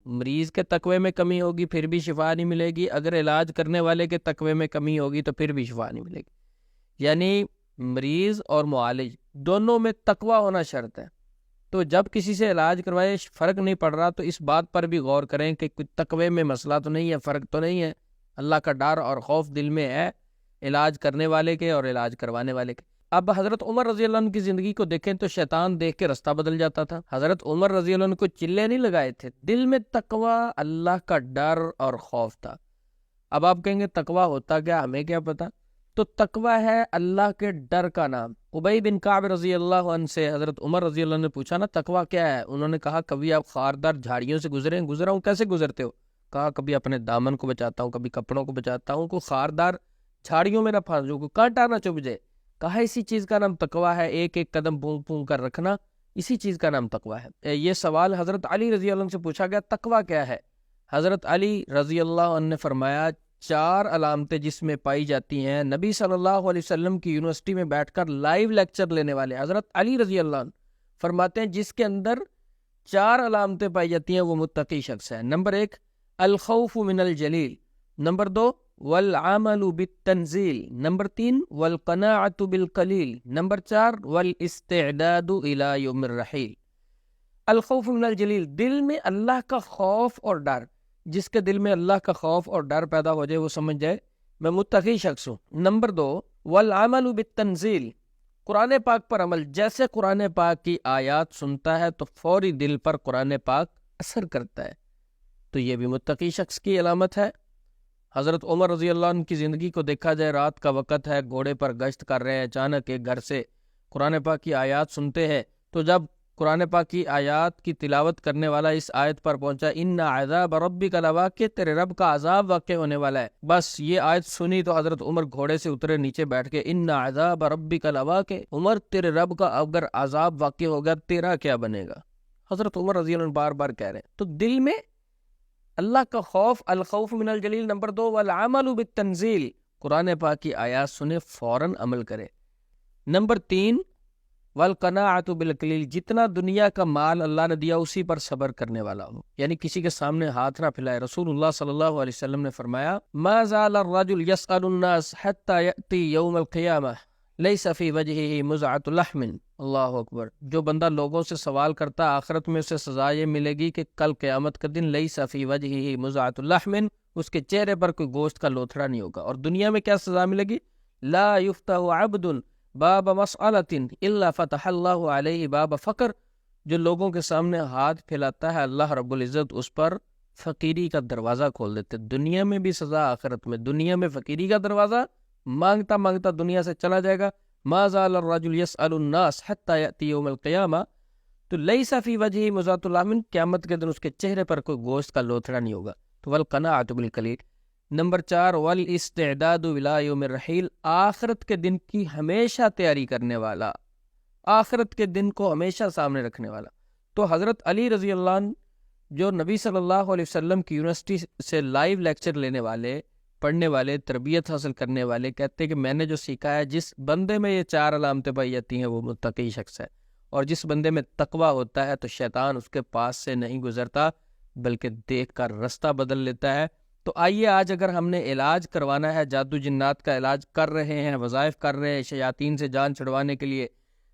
مریض کے تقوی میں کمی ہوگی پھر بھی شفا نہیں ملے گی، اگر علاج کرنے والے کے تقوی میں کمی ہوگی تو پھر بھی شفا نہیں ملے گی۔ یعنی مریض اور معالج دونوں میں تقوی ہونا شرط ہے۔ تو جب کسی سے علاج کروائے فرق نہیں پڑ رہا تو اس بات پر بھی غور کریں کہ کوئی تقوی میں مسئلہ تو نہیں ہے، فرق تو نہیں ہے، اللہ کا ڈر اور خوف دل میں ہے علاج کرنے والے کے اور علاج کروانے والے کے۔ اب حضرت عمر رضی اللہ عنہ کی زندگی کو دیکھیں تو شیطان دیکھ کے رستہ بدل جاتا تھا۔ حضرت عمر رضی اللہ عنہ کو چلے نہیں لگائے تھے، دل میں تقوی، اللہ کا ڈر اور خوف تھا۔ اب آپ کہیں گے تقوی ہوتا کیا، ہمیں کیا پتا؟ تو تقوی ہے اللہ کے ڈر کا نام۔ ابی بن کعب رضی اللہ عنہ سے حضرت عمر رضی اللہ عنہ نے پوچھا نا تقوی کیا ہے؟ انہوں نے کہا کبھی آپ خاردار جھاڑیوں سے گزرا ہوں، کیسے گزرتے ہو؟ کہا کبھی اپنے دامن کو بچاتا ہوں، کبھی کپڑوں کو بچاتا ہوں، کوئی خاردار جھاڑیوں میں نہ پھنس جاؤں، کوئی کانٹا نہ چبھ جائے۔ کہا اسی چیز کا نام تقوی ہے، ایک ایک قدم پونگ پونگ کر رکھنا، اسی چیز کا نام تقوی ہے۔ یہ سوال حضرت علی رضی اللہ عنہ سے پوچھا گیا تقوی کیا ہے؟ حضرت علی رضی اللہ عنہ نے فرمایا 4 علامتیں جس میں پائی جاتی ہیں، نبی صلی اللہ علیہ وسلم کی یونیورسٹی میں بیٹھ کر لائیو لیکچر لینے والے حضرت علی رضی اللہ عنہ فرماتے ہیں جس کے اندر 4 علامتیں پائی جاتی ہیں وہ متقی شخص ہے۔ نمبر 1 الخوف من الجلیل، نمبر 2 والعمل بالتنزیل، نمبر 3 والقناعة بالقلیل، نمبر 4 والاستعداد الى یوم الرحیل۔ الخوف من الجلیل، دل میں اللہ کا خوف اور ڈر۔ جس کے دل میں اللہ کا خوف اور ڈر پیدا ہو جائے وہ سمجھ جائے میں متقی شخص ہوں۔ نمبر 2 والعمل بالتنزیل، قرآن پاک پر عمل، جیسے قرآن پاک کی آیات سنتا ہے تو فوری دل پر قرآن پاک اثر کرتا ہے، تو یہ بھی متقی شخص کی علامت ہے۔ حضرت عمر رضی اللہ عنہ کی زندگی کو دیکھا جائے، رات کا وقت ہے، گھوڑے پر گشت کر رہے ہیں، اچانک ایک گھر سے قرآن پاک کی آیات سنتے ہیں، تو جب قرآن پاک کی آیات کی تلاوت کرنے والا اس آیت پر پہنچا ان عذاب ربک لواقع، تیرے رب کا عذاب واقع ہونے والا ہے، بس یہ آیت سنی تو حضرت عمر گھوڑے سے اترے، نیچے بیٹھ کے ان عذاب ربک لواقع، عمر تیرے رب کا اگر عذاب واقع ہوگا تیرا کیا بنے گا؟ حضرت عمر رضی اللہ عنہ بار بار کہہ رہے ہیں۔ تو دل میں اللہ کا خوف، الخوف من الجلیل۔ نمبر 2 والعمل بالتنزیل، قرآن پاک کی آیات سنے فوراً عمل کرے۔ نمبر 3 والقناعة بالقلیل، جتنا دنیا کا مال اللہ نے دیا اسی پر صبر کرنے والا ہو، یعنی کسی کے سامنے ہاتھ نہ پھیلائے۔ رسول اللہ صلی اللہ علیہ وسلم نے فرمایا ما زال الرجل يسأل الناس حتى يأتي يوم القیامہ لیس فی وجہہ مزعۃ لحم، اللہ اکبر، جو بندہ لوگوں سے سوال کرتا آخرت میں اسے سزا یہ ملے گی کہ کل قیامت کا دن لیس فی وجہہ مزعۃ لحم، اس کے چہرے پر کوئی گوشت کا لوتھڑا نہیں ہوگا۔ اور دنیا میں کیا سزا ملے گی؟ لا یفتح عبد باب مسئلۃ الا فتح اللہ علیہ باب فقر، جو لوگوں کے سامنے ہاتھ پھیلاتا ہے اللہ رب العزت اس پر فقیری کا دروازہ کھول دیتے۔ دنیا میں بھی سزا، آخرت میں۔ دنیا میں فقیری کا دروازہ مانگتا مانگتا دنیا سے چلا جائے گا۔ ما زال الرجل يسأل الناس حتى يأتي يوم القیامہ، تو لیس فی وجہہ مزعۃ لحم، قیامت کے دن اس کے چہرے پر کوئی گوشت کا لوتھڑا نہیں ہوگا۔ تو والقناعۃ بالقلیل۔ نمبر 4 والاستعداد الى یوم الرحیل، آخرت کے دن کی ہمیشہ تیاری کرنے والا، آخرت کے دن کو ہمیشہ سامنے رکھنے والا۔ تو حضرت علی رضی اللہ عنہ جو نبی صلی اللہ علیہ وسلم کی یونیورسٹی سے لائیو لیکچر لینے والے، پڑھنے والے، تربیت حاصل کرنے والے، کہتے ہیں کہ میں نے جو سیکھا ہے جس بندے میں یہ 4 علامتیں پائی جاتی ہیں وہ متقی شخص ہے، اور جس بندے میں تقوی ہوتا ہے تو شیطان اس کے پاس سے نہیں گزرتا بلکہ دیکھ کر رستہ بدل لیتا ہے۔ تو آئیے آج اگر ہم نے علاج کروانا ہے، جادو جنات کا علاج کر رہے ہیں، وظائف کر رہے ہیں، شیاطین سے جان چھڑوانے کے لیے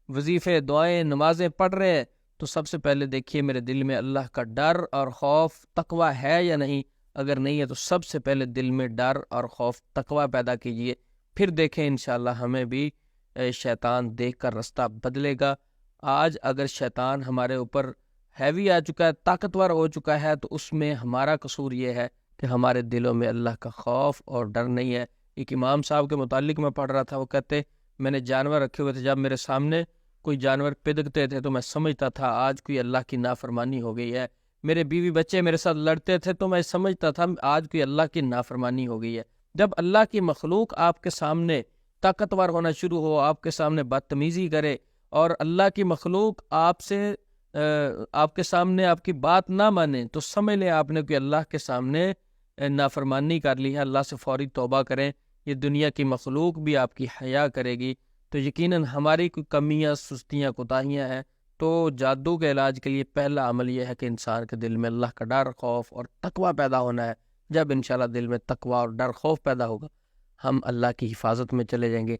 وظیفے، دعائیں، نمازیں پڑھ رہے ہیں، تو سب سے پہلے دیکھیے میرے دل میں اللہ کا ڈر اور خوف تقوی ہے یا نہیں۔ اگر نہیں ہے تو سب سے پہلے دل میں ڈر اور خوف تقوی پیدا کیجئے، پھر دیکھیں انشاءاللہ ہمیں بھی شیطان دیکھ کر رستہ بدلے گا۔ آج اگر شیطان ہمارے اوپر ہیوی آ چکا ہے، طاقتور ہو چکا ہے، تو اس میں ہمارا قصور یہ ہے کہ ہمارے دلوں میں اللہ کا خوف اور ڈر نہیں ہے۔ ایک امام صاحب کے متعلق میں پڑھ رہا تھا، وہ کہتے میں نے جانور رکھے ہوئے تھے، جب میرے سامنے کوئی جانور پدکتے تھے تو میں سمجھتا تھا آج کوئی اللہ کی نافرمانی ہو گئی ہے، میرے بیوی بچے میرے ساتھ لڑتے تھے تو میں سمجھتا تھا آج کوئی اللہ کی نافرمانی ہو گئی ہے۔ جب اللہ کی مخلوق آپ کے سامنے طاقتور ہونا شروع ہو، آپ کے سامنے بدتمیزی کرے، اور اللہ کی مخلوق آپ کے سامنے آپ کی بات نہ مانے، تو سمجھ لیں آپ نے کوئی اللہ کے سامنے نافرمانی کر لی ہے۔ اللہ سے فوری توبہ کریں، یہ دنیا کی مخلوق بھی آپ کی حیا کرے گی۔ تو یقیناً ہماری کوئی کمیاں، سستیاں، کوتاہیاں ہیں تو جادو کے علاج کے لیے پہلا عمل یہ ہے کہ انسان کے دل میں اللہ کا ڈر، خوف اور تقوی پیدا ہونا ہے. جب انشاءاللہ دل میں تقوی اور ڈر خوف پیدا ہوگا، ہم اللہ کی حفاظت میں چلے جائیں گے.